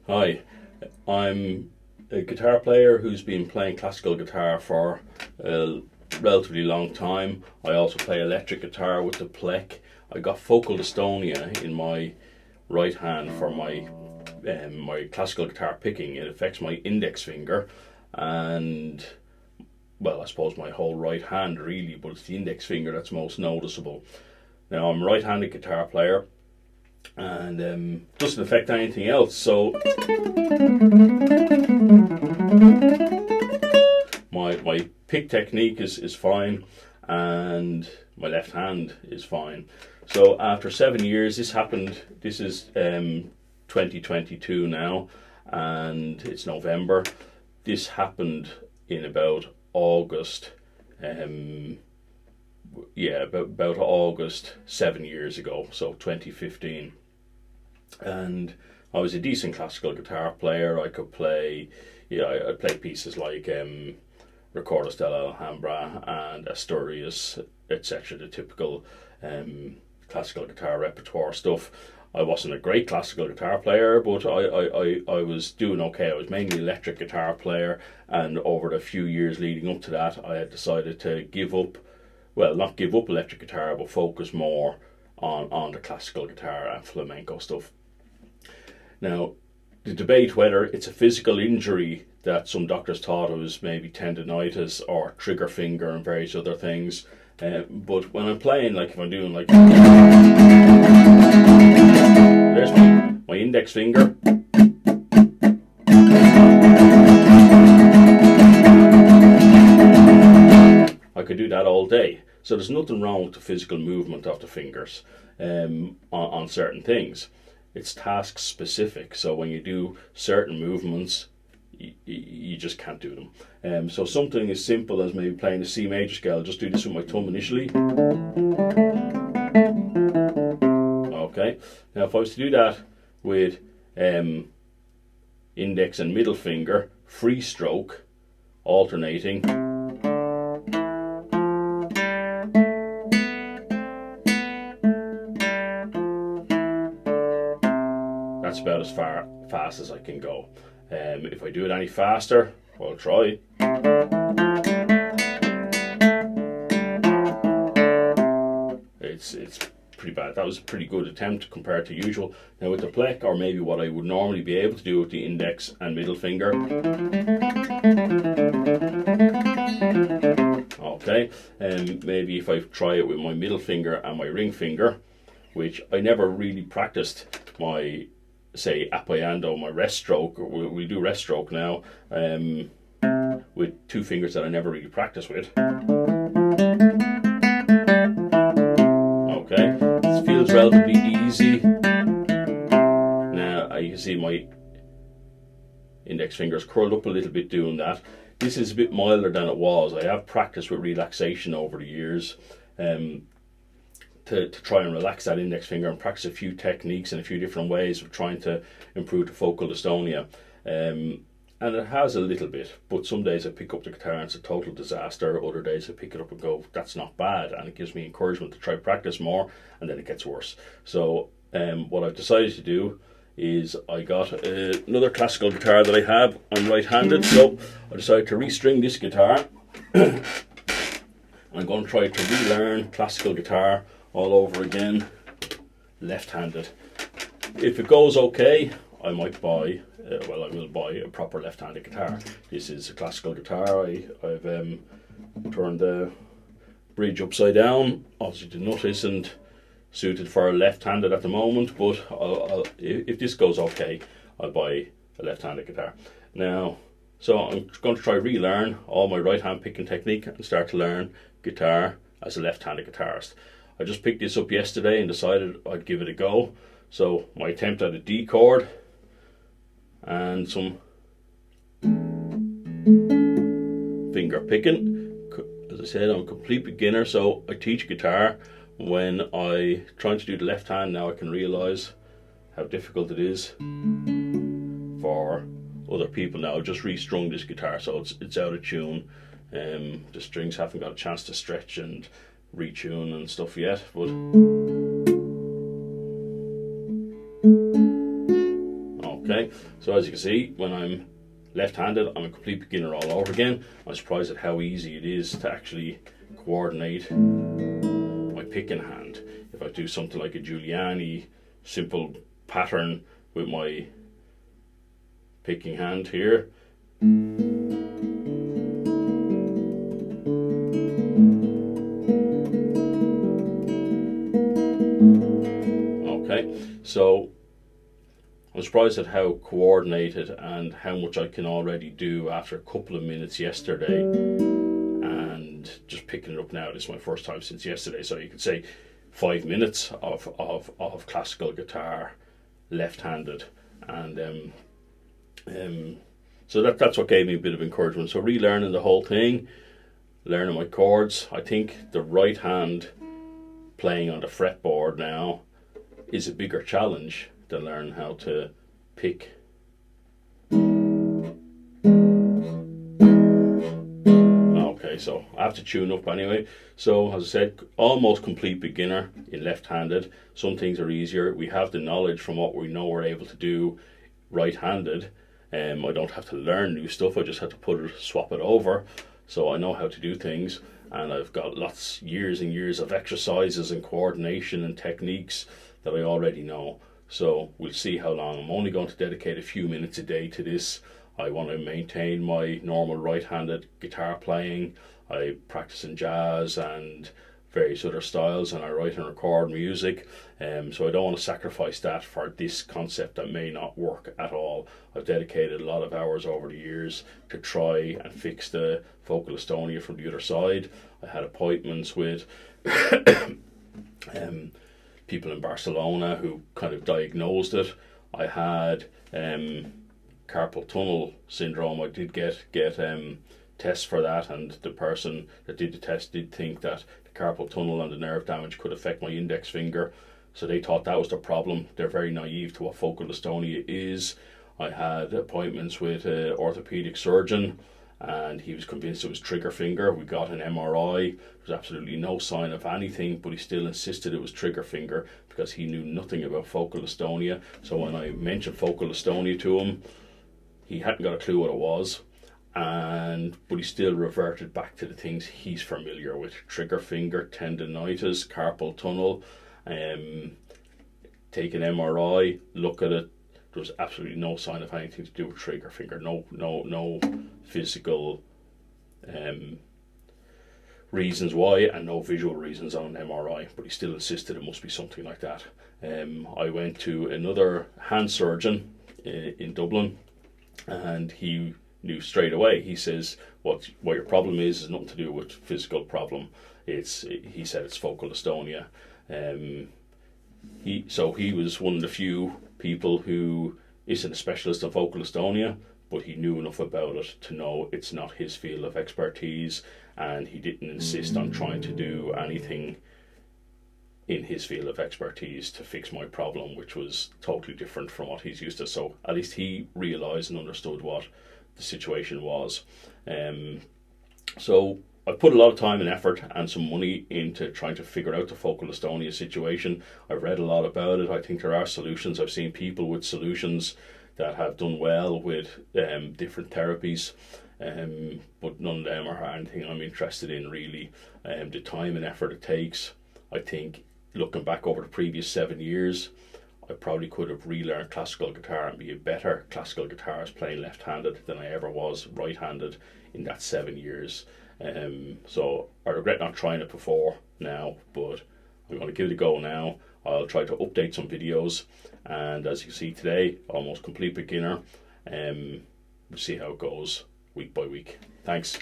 Hi, I'm a guitar player who's been playing classical guitar for a relatively long time. I also play electric guitar with the plec. I got focal dystonia in my right hand for my classical guitar picking. It affects my index finger and, well, I suppose my whole right hand really, but it's the index finger that's most noticeable. Now, I'm a right-handed guitar player and doesn't affect anything else. So my pick technique is fine, and my left hand is fine. So after 7 years, this happened. This is 2022 now, and it's November. This happened in about August. About August 7 years ago, so 2015. And I was a decent classical guitar player. I could play, I played pieces like Recordos della Alhambra and Asturias, etc., the typical classical guitar repertoire stuff. I wasn't a great classical guitar player, but I was doing okay. I was mainly electric guitar player, and over the few years leading up to that, I had decided to give up, well, not give up electric guitar, but focus more on the classical guitar and flamenco stuff. Now, the debate whether it's a physical injury that some doctors thought it was maybe tendonitis or trigger finger and various other things. But when I'm playing, like if I'm doing like, there's my index finger. I could do that all day. So there's nothing wrong with the physical movement of the fingers on certain things. It's task specific. So when you do certain movements, you just can't do them. So something as simple as maybe playing the C major scale. I'll just do this with my thumb initially. Okay. Now if I was to do that with index and middle finger, free stroke, alternating, that's about as fast as I can go. If I do it any faster, I'll try. It's pretty bad. That was a pretty good attempt compared to usual. Now with the plec, or maybe what I would normally be able to do with the index and middle finger. Okay, and maybe if I try it with my middle finger and my ring finger, which I never really practiced my, say, appaiando, my rest stroke. We do rest stroke now with two fingers that I never really practiced with. Okay, this feels relatively easy. Now you can see my index fingers curled up a little bit doing that. This is a bit milder than it was. I have practiced with relaxation over the years. To try and relax that index finger and practice a few techniques and a few different ways of trying to improve the focal dystonia. And it has a little bit, but some days I pick up the guitar and it's a total disaster. Other days I pick it up and go, that's not bad, and it gives me encouragement to try practice more, and then it gets worse. So what I've decided to do is I got another classical guitar that I have. I'm right-handed, so I decided to restring this guitar. I'm going to try to relearn classical guitar all over again, left-handed. If it goes okay, I might buy, I will buy a proper left-handed guitar. This is a classical guitar. I've turned the bridge upside down. Obviously the nut isn't suited for left-handed at the moment, but if this goes okay, I'll buy a left-handed guitar. Now, so I'm going to try relearn all my right-hand picking technique and start to learn guitar as a left-handed guitarist. I just picked this up yesterday and decided I'd give it a go. So my attempt at a D chord and some finger picking. As I said, I'm a complete beginner, so I teach guitar. When I try to do the left hand now, I can realise how difficult it is for other people. Now I've just restrung this guitar, so it's out of tune. The strings haven't got a chance to stretch and retune and stuff yet, but Okay, so as you can see, when I'm left-handed, I'm a complete beginner all over again. I'm surprised at how easy it is to actually coordinate my picking hand. If I do something like a Giuliani simple pattern with my picking hand here, okay, so I'm surprised at how coordinated and how much I can already do after a couple of minutes yesterday, and just picking it up now. This is my first time since yesterday, so you could say 5 minutes of classical guitar left-handed, and so that's what gave me a bit of encouragement. So relearning the whole thing, learning my chords. I think the right hand playing on the fretboard now is a bigger challenge to learn how to pick. Okay, so I have to tune up anyway. So as I said, almost complete beginner in left-handed. Some things are easier. We have the knowledge from what we know we're able to do right-handed. I don't have to learn new stuff. I just have to swap it over. So I know how to do things, and I've got years and years of exercises and coordination and techniques that I already know. So we'll see how long. I'm only going to dedicate a few minutes a day to this. I want to maintain my normal right-handed guitar playing. I practice in jazz and various other styles, and I write and record music. So I don't want to sacrifice that for this concept that may not work at all. I've dedicated a lot of hours over the years to try and fix the vocal dystonia from the other side. I had appointments with people in Barcelona who kind of diagnosed it. I had carpal tunnel syndrome. I did get tests for that, and the person that did the test did think that the carpal tunnel and the nerve damage could affect my index finger, so they thought that was the problem. They're very naive to what vocal dystonia is. I had appointments with an orthopedic surgeon, and he was convinced it was trigger finger. We got an MRI. There was absolutely no sign of anything, but he still insisted it was trigger finger because he knew nothing about vocal dystonia. So when I mentioned vocal dystonia to him, he hadn't got a clue what it was, but he still reverted back to the things he's familiar with: trigger finger, tendonitis, carpal tunnel. Take an MRI, look at it. There was absolutely no sign of anything to do with trigger finger. No physical reasons why, and no visual reasons on an MRI. But he still insisted it must be something like that. I went to another hand surgeon in Dublin, and he knew straight away. He says, what your problem is nothing to do with physical problem. He said it's vocal dystonia. He was one of the few people who isn't a specialist of vocal dystonia, but he knew enough about it to know it's not his field of expertise, and he didn't insist on trying to do anything in his field of expertise to fix my problem, which was totally different from what he's used to. So at least he realised and understood what the situation was. So I put a lot of time and effort and some money into trying to figure out the vocal dystonia situation. I've read a lot about it. I think there are solutions. I've seen people with solutions that have done well with different therapies, but none of them are anything I'm interested in really. The time and effort it takes, I think, looking back over the previous 7 years, I probably could have relearned classical guitar and be a better classical guitarist playing left-handed than I ever was right-handed in that 7 years. So I regret not trying it before now, but I'm going to give it a go now. I'll try to update some videos, and as you see today, almost complete beginner. We'll see how it goes week by week. Thanks.